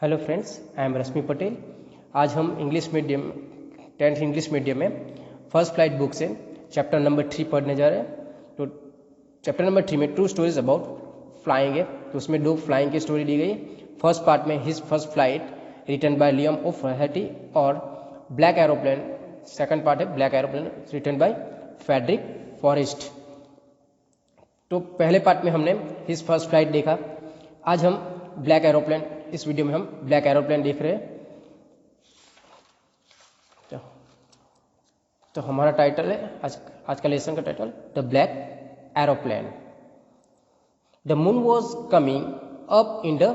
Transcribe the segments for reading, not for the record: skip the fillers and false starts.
Hello friends, I am रश्मि पटेल। आज हम English medium 10th English medium में फर्स्ट फ्लाइट बुक से चैप्टर नंबर 3 पढ़ने जा रहे हैं। तो चैप्टर नंबर 3 में 2 स्टोरीज अबाउट फ्लाइंग है। तो उसमें 2 फ्लाइंग की स्टोरी दी गई। फर्स्ट पार्ट में his first flight written by Liam O'Flaherty और ब्लैक एरोप्लेन। सेकंड पार्ट है black aeroplane written by Frederick Forsyth. तो पहले पार्ट में हमने हिज फर्स्ट फ्लाइट देखा। आज हम ब्लैक एरोप्लेन, इस वीडियो में हम ब्लैक एरोप्लेन देख रहे हैं। तो हमारा टाइटल है आज का लेसन का title the black aeroplane. The moon was coming up in the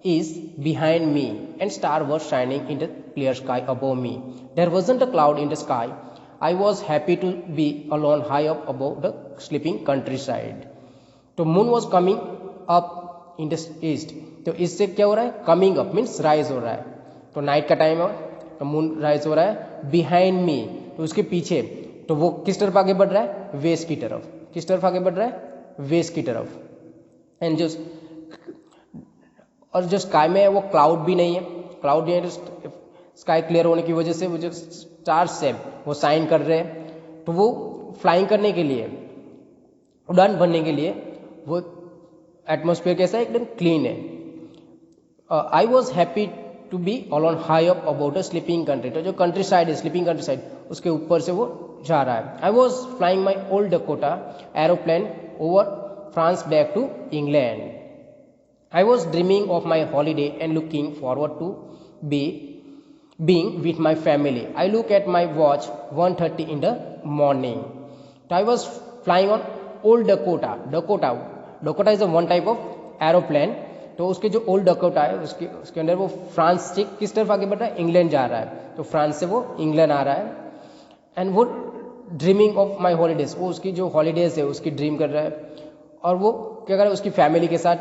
east behind me and star was shining in the clear sky above me. There wasn't a cloud in the sky. I was happy to be alone high up above the sleeping countryside. तो moon was coming up in the east. तो इससे क्या हो रहा है? Coming up means rise हो रहा है। तो नाइट का टाइम है तो मून राइज हो रहा है। बिहाइंड मी तो उसके पीछे। तो वो किस तरफ आगे बढ़ रहा है? वेस्ट की तरफ। किस तरफ आगे बढ़ रहा है? वेस्ट की तरफ। एंड जो स्काई में है वो क्लाउड भी नहीं है। क्लाउड नहीं है तो स्काई क्लियर होने की वजह से वो जो स्टार्स है वो शाइन कर रहे हैं। तो वो फ्लाइंग करने के लिए, उड़ान भरने के लिए वो एटमॉस्फेयर कैसा है? एकदम क्लीन है। I was happy to be alone high up about a sleeping country. तो जो कंट्री साइड है, स्लीपिंग कंट्री साइड, उसके ऊपर से वो जा रहा है। I was flying my old Dakota aeroplane over France back to England. I was dreaming of my holiday and looking forward to being with my family. I look at my watch 1:30 in the morning. So I was flying on old Dakota. Dakota is a one type of aeroplane. तो उसके जो old Dakota है उसके अंदर वो France से किस तरफ आगे बढ़ रहा है? इंग्लैंड जा रहा है। तो फ्रांस से वो इंग्लैंड आ रहा है। एंड वो ड्रीमिंग ऑफ माई हॉलीडेज, वो उसकी जो हॉलीडेज है उसकी ड्रीम कर रहा है। और वो क्या कर रहा है? उसकी फैमिली के साथ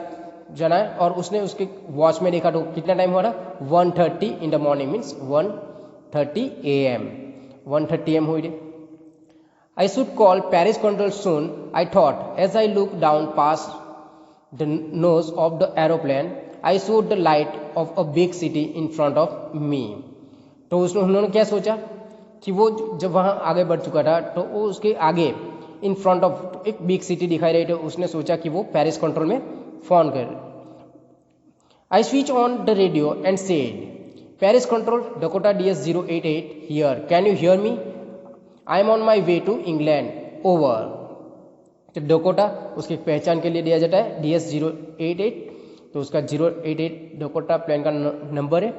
जाना है। और उसने उसके वॉच में देखा तो कितना टाइम हो रहा? 1:30 in the morning means 1:30 AM। 1:30 AM हुई। I should call Paris control soon I thought as I look down past the nose of the aeroplane I saw the light of a big city in front of me. तो उन्होंने क्या सोचा कि वो जब वहाँ आगे बढ़ चुका था तो वो उसके आगे इन फ्रंट ऑफ एक बिग सिटी दिखाई रही। तो उसने सोचा कि वो पेरिस कंट्रोल में फोन कर। I switch on the radio and said Paris control Dakota DS-088 here, can you hear me? I am on my way to England over. तो डकोटा उसकी पहचान के लिए दिया जाता है DS-088। तो उसका 088 डकोटा प्लेन का नंबर है।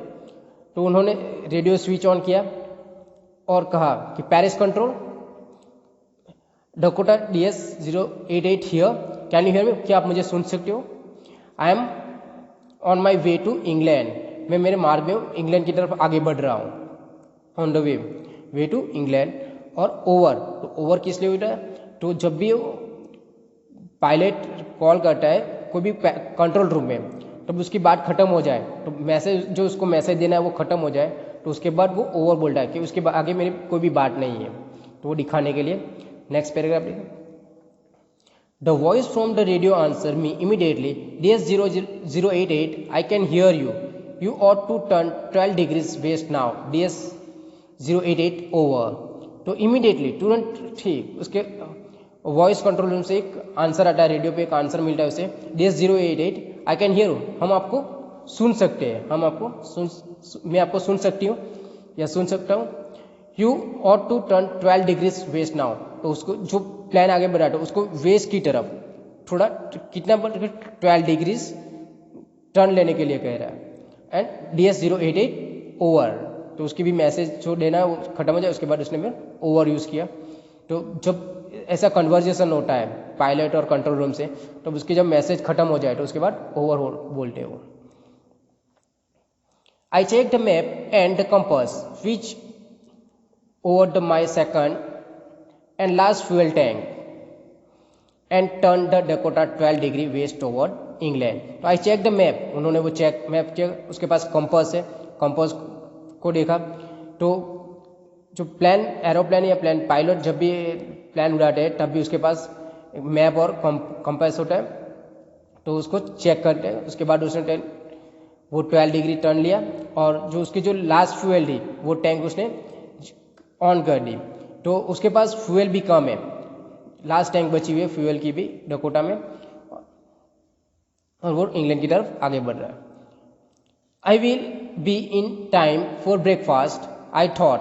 तो उन्होंने रेडियो स्विच ऑन किया और कहा कि Paris control Dakota DS-088 here, can you hear me? क्या आप मुझे सुन सकते हो? I am on my way to England, मैं मेरे मार्ग में इंग्लैंड की तरफ आगे बढ़ रहा हूँ। On the way to England. और ओवर, तो ओवर किस लिए होता है? तो जब भी पायलट कॉल करता है कोई भी कंट्रोल रूम में, तब उसकी बात खत्म हो जाए, तो मैसेज जो उसको मैसेज देना है वो खत्म हो जाए, तो उसके बाद वो ओवर बोलता है कि उसके आगे मेरी कोई भी बात नहीं है। तो वो दिखाने के लिए नेक्स्ट पैराग्राफ देखिए। The voice from the radio answered me immediately. DS-088, I can hear you. You ought to turn 12 degrees west now. DS-088 over. तो immediately, तुरंत ठीक उसके वॉइस कंट्रोल रूम से एक आंसर आता है, रेडियो पे एक आंसर मिलता है उसे, DS-088, I can hear you. हम आपको सुन सकते हैं, मैं आपको सुन सकती हूँ या सुन सकता हूँ। You ought to turn 12 degrees west now. तो उसको जो प्लान आगे बढ़ा तो उसको वेस्ट की तरफ थोड़ा कितना 12 डिग्रीज टर्न लेने के लिए कह रहा है। एंड DS-088 ओवर, तो उसकी भी मैसेज जो देना है वो खत्म हो जाए, उसके बाद उसने मैं ओवर यूज़ किया। तो जब ऐसा कन्वर्जेशन होता है पायलट और कंट्रोल रूम से, तो उसकी जब मैसेज खत्म हो जाए तो उसके बाद ओवर बोलते हो। I check the map and the compass which over my second and last fuel tank and turned the Dakota 12 degree west toward England. तो I checked the map, उन्होंने वो मैप चेक, उसके पास कंपास है, compass को देखा। तो जो plan aeroplane या प्लान पायलट जब भी प्लान उड़ाते हैं तब भी उसके पास मैप और कंपास होता है, तो उसको चेक करते हैं। उसके बाद उसने वो 12 डिग्री टर्न लिया और जो उसकी जो लास्ट फ्यूल थी वो टैंक उसने ऑन कर दी। तो उसके पास फ्यूल भी कम है, लास्ट टैंक बची हुई है फ्यूल की भी डकोटा में, और वो इंग्लैंड की तरफ आगे बढ़ रहा है। I will be in time for breakfast, I thought,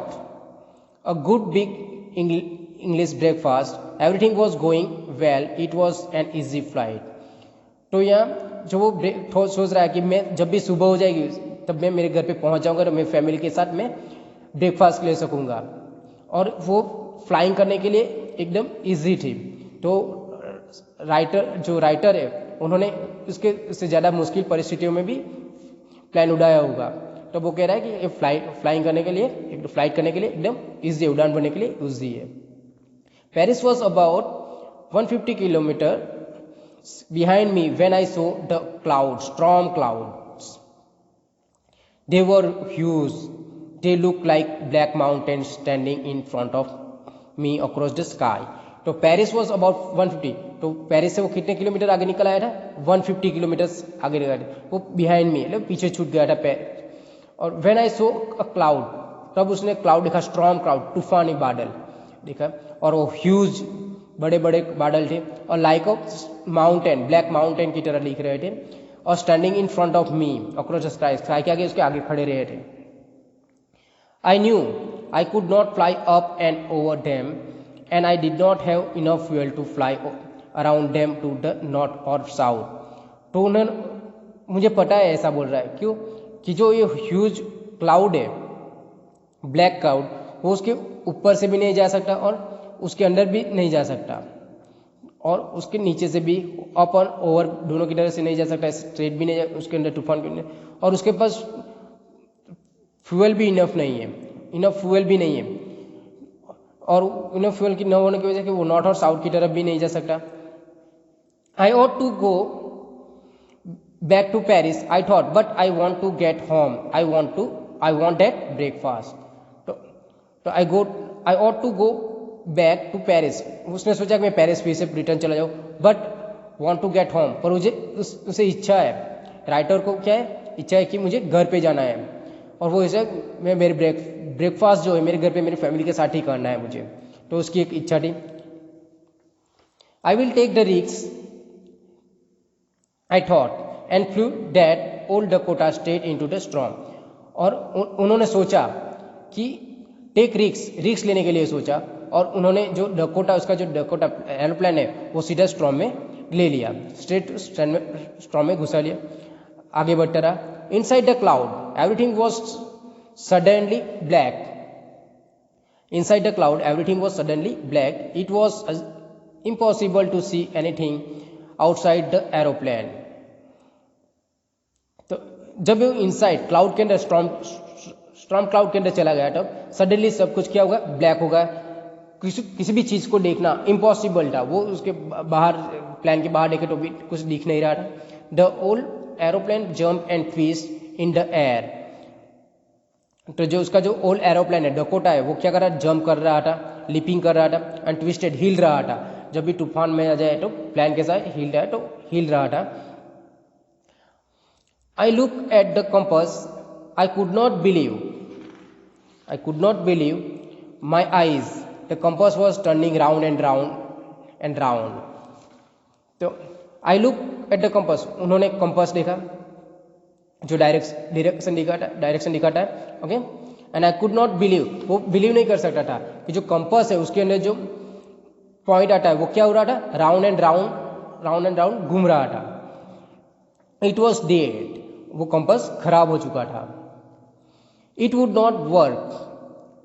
a good big English breakfast, everything was going well, it was an easy flight. तो यहाँ जो वो सोच रहा है कि मैं जब भी सुबह हो जाएगी तब मैं मेरे घर पे पहुंच जाऊंगा और मेरी फैमिली के साथ मैं ब्रेकफास्ट ले सकूंगा, और वो फ्लाइंग करने के लिए एकदम इजी थी। तो जो राइटर है उन्होंने इससे ज़्यादा मुश्किल परिस्थितियों में भी प्लान उड़ाया होगा। तो वो कह रहा है कि फ्लाइट करने के लिए एकदम ईजी है, उड़ान भरने के लिए ईजी है। Paris was about 150 kilometre behind me when I saw the clouds, storm clouds. They were huge. They looked like black mountains standing in front of me across the sky. तो Paris was about 150, तो Paris से वो कितने kilometre आगे निकल आया था? 150 kilometre आगे निकल आया, वो बिहाइंड मी मतलब पीछे छूट गया था पेरिस। और when I so a cloud, तब उसने क्लाउड देखा, स्ट्रॉम क्लाउड, तूफानी बादल देखा, और वो ह्यूज बड़े बड़े बादल थे, और like of mountain, black mountain की तरह दिख रहे थे, और standing in front of me across the sky, sky के आगे उसके आगे खड़े रहे थे। I knew I could not fly up and over them and I did not have enough fuel to fly around them to the north और south. तो उन्होंने मुझे पता है, ऐसा बोल रहा है क्यों कि जो ये ह्यूज क्लाउड है, ब्लैक क्लाउड, वो उसके ऊपर से भी नहीं जा सकता और उसके अंदर भी नहीं जा सकता, और उसके नीचे से भी अप और ओवर दोनों की तरह से नहीं जा सकता, स्ट्रेट भी नहीं जा, उसके अंदर तूफान भी नहीं, और उसके पास फ्यूल भी इनफ नहीं है, और इनफ फ्यूल की न होने की वजह से वो नॉर्थ और साउथ की तरफ भी नहीं जा सकता। I ought to go back to Paris, I thought, but I want to get home, I want that breakfast. तो I ought to go back to Paris, उसने सोचा कि मैं पेरिस फिर से रिटर्न चला जाऊँ, but want to get home, पर मुझे उसे इच्छा है, राइटर को क्या है, इच्छा है कि मुझे घर पे जाना है, और वो इसे मैं मेरे ब्रेकफास्ट जो है मेरे घर पे मेरी फैमिली के साथ ही करना है मुझे, तो उसकी एक इच्छा थी। I will take the risk, I thought, and flew that old Dakota straight into the storm. और उन्होंने सोचा कि टेक रिस्क लेने के लिए सोचा, और उन्होंने जो डकोटा, उसका जो डकोटा एरोप्लेन है वो सीधा स्टॉर्म में ले लिया, स्ट्रेट स्टॉर्म में घुसा लिया, आगे बढ़ता रहा। Inside the cloud everything was suddenly black, inside the cloud everything was suddenly black, it was impossible to see anything outside the aeroplane. तो जब इनसाइड क्लाउड के अंदर, स्टॉर्म क्लाउड के अंदर चला गया, तब सडनली सब कुछ क्या होगा, ब्लैक होगा, किसी भी चीज को देखना इम्पॉसिबल था, वो उसके बाहर, प्लान के बाहर देखे तो भी कुछ दिख नहीं रहा था। The old aeroplane jump and twist in the air, तो जो उसका जो ओल्ड एरोप्लेन है डकोटा है, वो क्या कर रहा, जंप कर रहा था, लिपिंग कर रहा था, एंड ट्विस्टेड, हिल रहा था, जब भी तूफान में आ जाए तो प्लान के साथ हिल रहा था। I look at the compass, I could not believe my eyes, the compass was turning round and round. तो I look at the compass, उन्होंने कंपास देखा जो डायरेक्शन दिखाता है, okay, and I could not believe, वो believe नहीं कर सकता था कि जो कंपास है उसके अंदर जो पॉइंट आता है वो क्या हो रहा था, राउंड एंड राउंड घूम रहा था। इट वॉज डेड, वो कंपास खराब हो चुका था। इट वुड नॉट वर्क,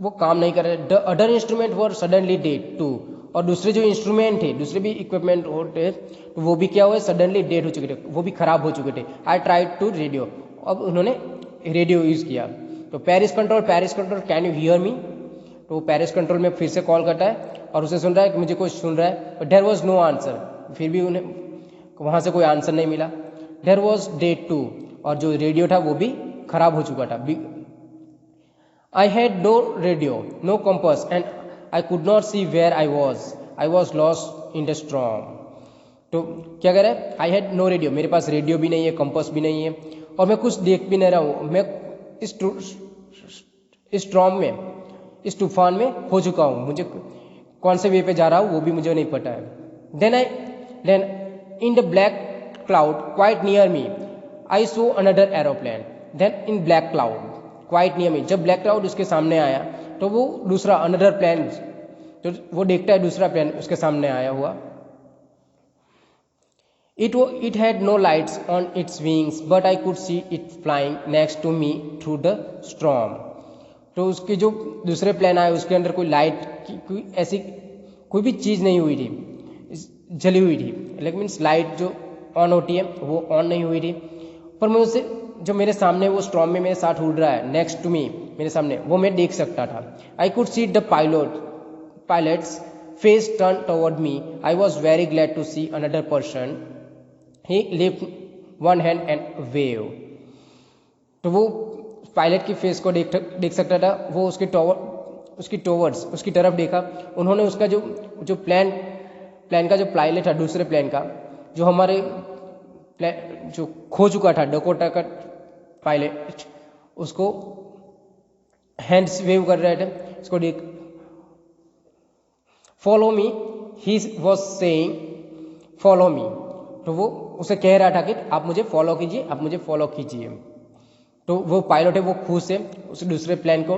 वो काम नहीं कर रहे। The other instrument were suddenly dead too, और दूसरे जो इंस्ट्रूमेंट थे, दूसरे भी इक्विपमेंट होते तो वो भी क्या हुए, सडनली डेड हो चुके थे, वो भी खराब हो चुके थे। आई ट्राइड टू रेडियो, अब उन्होंने रेडियो यूज किया। तो Paris control can you hear मी, तो वो पेरिस कंट्रोल में फिर से कॉल करता है और उसे सुन रहा है कि मुझे कोई सुन रहा है, but there was no answer, फिर भी उन्हें वहां से कोई आंसर नहीं मिला। देयर वॉज डेड टू, और जो रेडियो था वो भी खराब हो चुका था। I had no radio, no compass, and I could not see where I was. I was lost in the storm. तो क्या कह रहा है, I had no radio, मेरे पास रेडियो भी नहीं है, कंपास भी नहीं है, और मैं कुछ देख भी नहीं रहा हूँ, मैं इस स्टॉर्म में, इस तूफान में खो चुका हूँ, मुझे कौन से वे पे जा रहा हूँ वो भी मुझे नहीं पता है। Then in the black cloud quite near me I saw another aeroplane. Then in black cloud quite near me, जब ब्लैक क्लाउड उसके सामने आया तो वो दूसरा अनदर प्लेन, तो वो देखता है दूसरा प्लेन उसके सामने आया हुआ। It had no lights on its wings, but I could see it flying next to me through the storm. तो उसके जो दूसरे प्लेन आए उसके अंदर कोई लाइट की कोई ऐसी कोई भी चीज़ नहीं हुई थी, जली हुई थी, लेकिन मीन्स लाइट जो ऑन होती है वो ऑन नहीं हुई थी, पर मैं उसे जो मेरे सामने वो स्टॉर्म में मेरे साथ उड़ रहा है नेक्स्ट टू मी, मेरे सामने, वो मैं देख सकता था। I could see the pilot's face turn toward me. I was very glad to see another person. He lift one hand and wave। तो वो पायलट की फेस को देख सकता था, वो उसकी तरफ देखा। उन्होंने उसका जो प्लेन का जो पायलट था, दूसरे प्लेन का जो हमारे जो खो चुका था डकोटा का पायलट, उसको हैंड्स वेव कर रहे थे, उसको देख। Follow me, he was saying follow me, तो वो उसे कह रहा था कि आप मुझे फॉलो कीजिए, आप मुझे फॉलो कीजिए। तो वो पायलट है वो खुश है उस दूसरे प्लेन को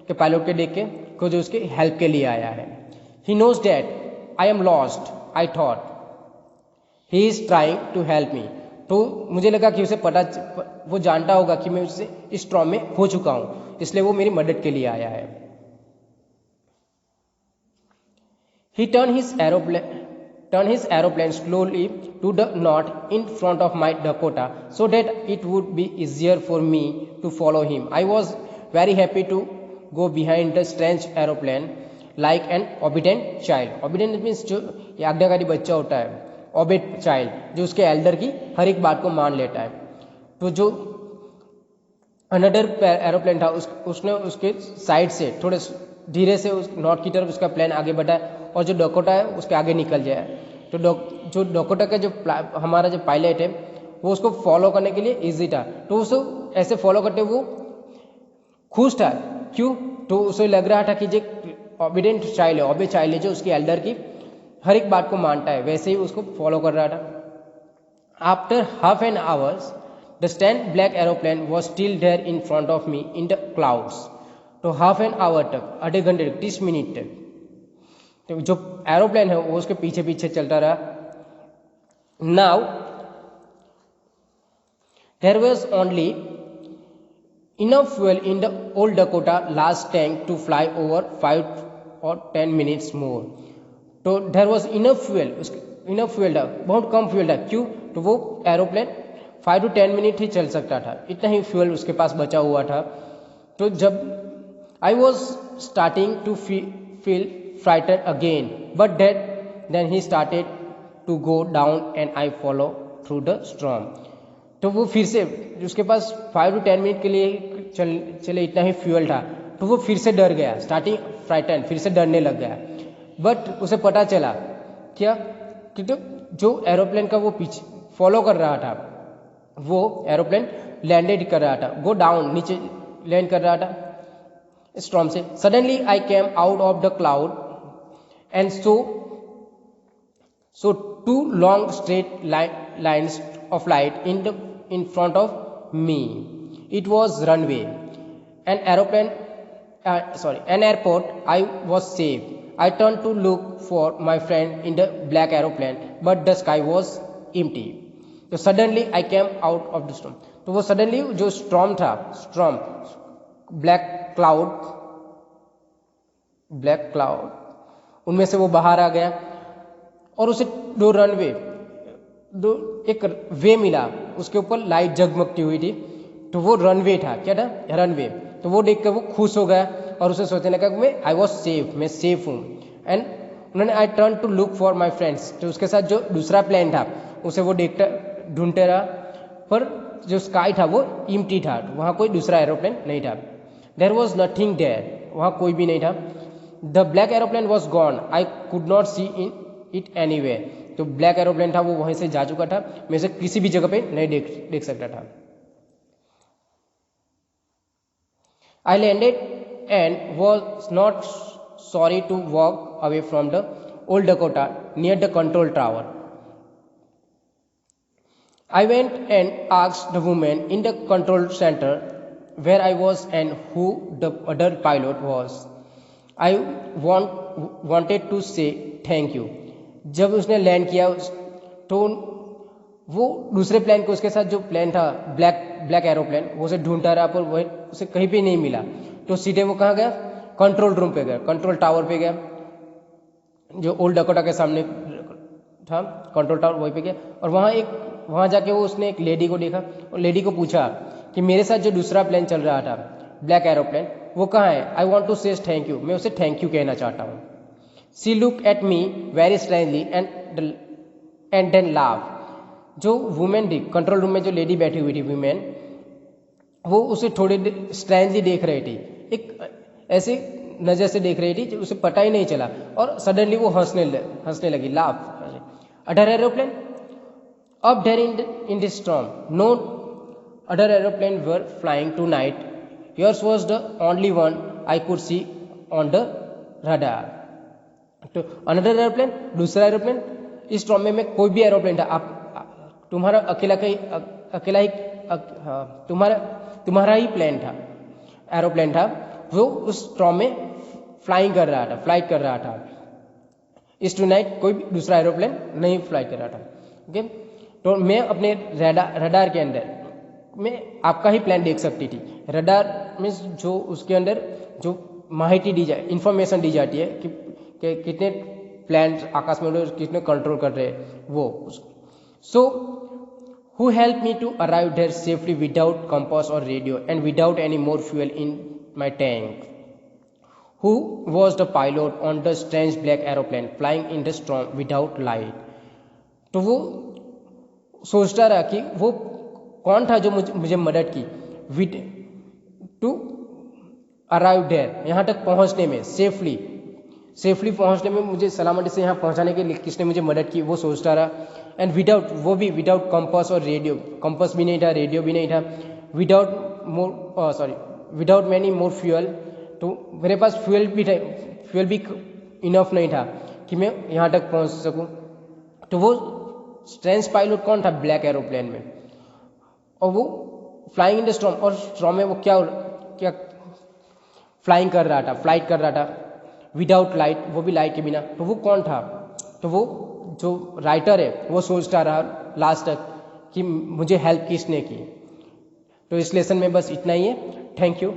के पायलट के देख के को जो उसके हेल्प के लिए आया है। He knows that I am lost, I thought he is trying to help me. तो मुझे लगा कि उसे पता, वो जानता होगा कि मैं उससे इस स्टॉर्म में खो चुका हूं, इसलिए वो मेरी मदद के लिए आया है। ही turn his aeroplane slowly to the north in front of my Dakota so that it would be easier for me to follow him. I was very happy to go behind the strange aeroplane like an obedient child. Obedient means जो आज्ञाकारी बच्चा होता है, obeyed child, जो उसके Elder की हर एक बात को मान लेता है। तो जो अनदर एरोप्लेन था उसने उसके साइड से थोड़े धीरे से उस नॉर्थ की तरफ उसका प्लेन आगे बढ़ा और जो डकोटा है उसके आगे निकल जाए। तो जो डकोटा का जो हमारा जो पायलट है वो उसको फॉलो करने के लिए इजी था, तो उसको ऐसे फॉलो करते वो खुश था। क्यों? तो उसे लग रहा था कि जो ओबीडेंट चाइल्ड है, ओबे चाइल्ड है, जो उसकी एल्डर की हर एक बात को मानता है, वैसे ही उसको फॉलो कर रहा था। After half an hours the strange black aeroplane was still there in front of me in the clouds. तो हाफ एन आवर तक, आधे घंटे तक, 30 मिनट तक तो जो एरोप्लेन है वो उसके पीछे पीछे चलता रहा। Now there was only enough fuel in the old Dakota last tank to fly over 5 or 10 minutes मोर। तो देयर वाज इनफ फ्यूल था, बहुत कम फ्यूल था। क्यों? तो वो एरोप्लेन 5 to 10 मिनट ही चल सकता था, इतना ही फ्यूल उसके पास बचा हुआ था। तो जब I was starting to feel frightened again, but then he started to go down and I follow through the storm। तो वो फिर से उसके पास 5 to 10 मिनट के लिए चले इतना ही फ्यूल था, तो वो फिर से डर गया, स्टार्टिंग फ्राइटन, फिर से डरने लग गया। बट उसे पता चला क्या कि तो जो एरोप्लेन का वो पीछे फॉलो कर रहा था वो एरोप्लेन लैंडेड कर रहा था, गो डाउन, नीचे लैंड कर रहा था स्टॉर्म से। Suddenly I came out of the cloud and so two long straight lines of light in front of me. It was runway, an airport. I was safe. I turned to look for my friend in the black aeroplane, but the sky was empty. So suddenly I came out of the storm। तो वो suddenly जो storm था, black cloud उनमें से वो बाहर आ गया और उसे एक वे मिला, उसके ऊपर लाइट जगमगती हुई थी, तो वो रनवे था। क्या था? रनवे। तो वो देखकर वो खुश हो गया और उसे सोचने लगा कि आई वॉज सेफ, मैं सेफ हूँ। एंड उन्होंने I turn to look for my friends, तो उसके साथ जो दूसरा प्लेन था उसे वो ढूंढते रहा, पर जो स्काई था वो इम्प्टी था, वहाँ कोई दूसरा एरोप्लेन नहीं था। देयर वॉज नथिंग देयर, वहाँ कोई भी नहीं था। The black aeroplane was gone, I could not see it anywhere. तो ब्लैक एरोप्लेन था वो वहीं से जा चुका था, मैं इसे किसी भी जगह पे नहीं देख सकता था। I landed and was not sorry to walk away from the old Dakota near the control tower. I went and asked the woman in the control center where I was and who the other pilot was. I wanted to say thank you. जब उसने land किया तो वो दूसरे plane को, उसके साथ जो प्लेन था ब्लैक एरोप्लेन, वो उसे ढूंढता रहा पर वह उसे कहीं पे नहीं मिला। तो सीधे वो कहाँ गया? कंट्रोल रूम पे गया, कंट्रोल टावर पे गया, जो ओल्ड डकोटा के सामने था कंट्रोल टावर, वहीं पे गया। और वहाँ जाके वो उसने एक लेडी को देखा और लेडी को पूछा कि मेरे साथ जो दूसरा प्लेन चल रहा था ब्लैक एरोप्लेन, वो कहाँ है? I want to say thank you, मैं उसे थैंक यू कहना चाहता हूँ। See look at me very strangely and then laugh. जो वुमेन थी कंट्रोल रूम में, जो लेडी बैठी हुई थी वुमेन, वो उसे थोड़ी स्ट्रेंजली देख रही थी, एक ऐसी नज़र से देख रही थी जो उसे पता ही नहीं चला। और सडनली वो हंसने लगी, laugh. Other aeroplane up there in this storm, no other aeroplane were flying tonight. Yours was the only one I could see on the radar. तो another aeroplane, दूसरा एरोप्लेन, इस स्टॉर्म में कोई भी एरोप्लेन था, आप तुम्हारा अकेला ही तुम्हारा ही प्लेन था, एरोप्लेन था, वो उस स्टॉर्म में फ्लाइट कर रहा था। इस टुनाइट कोई भी दूसरा एरोप्लेन नहीं फ्लाई कर रहा था। ओके, तो मैं अपने रडार के अंदर मैं आपका ही प्लान देख सकती थी। रडार में जो उसके अंदर जो माहिती दी जाए, इंफॉर्मेशन दी जाती है कि कितने प्लान आकाश में उड़ रहे, कितने कंट्रोल कर रहे हैं वो। So who help me to arrive there safely without compass और radio and without any more fuel in my tank? Who was the pilot on the strange black aeroplane flying in the storm without light? तो वो सोचता रहा कि वो कौन था जो मुझे मदद की टू अराइव देयर, यहाँ तक पहुँचने में, सेफली पहुँचने में, मुझे सलामती से यहाँ पहुँचाने के लिए किसने मुझे मदद की, वो सोचता रहा। एंड विदाउट कंपास और रेडियो, कंपास भी नहीं था, रेडियो भी नहीं था, विदाउट मैनी मोर फ्यूल, तो मेरे पास फ्यूल भी इनफ नहीं था कि मैं यहाँ तक पहुँच सकूँ। तो वो स्ट्रेंज पायलट कौन था ब्लैक एरोप्लेन में, और वो फ्लाइंग इन द स्टॉर्म, और स्टॉर्म में वो क्या फ्लाइट कर रहा था विदाउट लाइट, वो भी लाइट के बिना। तो वो कौन था? तो वो जो राइटर है वो सोचता रहा लास्ट तक कि मुझे हेल्प किसने की। तो इस लेसन में बस इतना ही है। Thank you.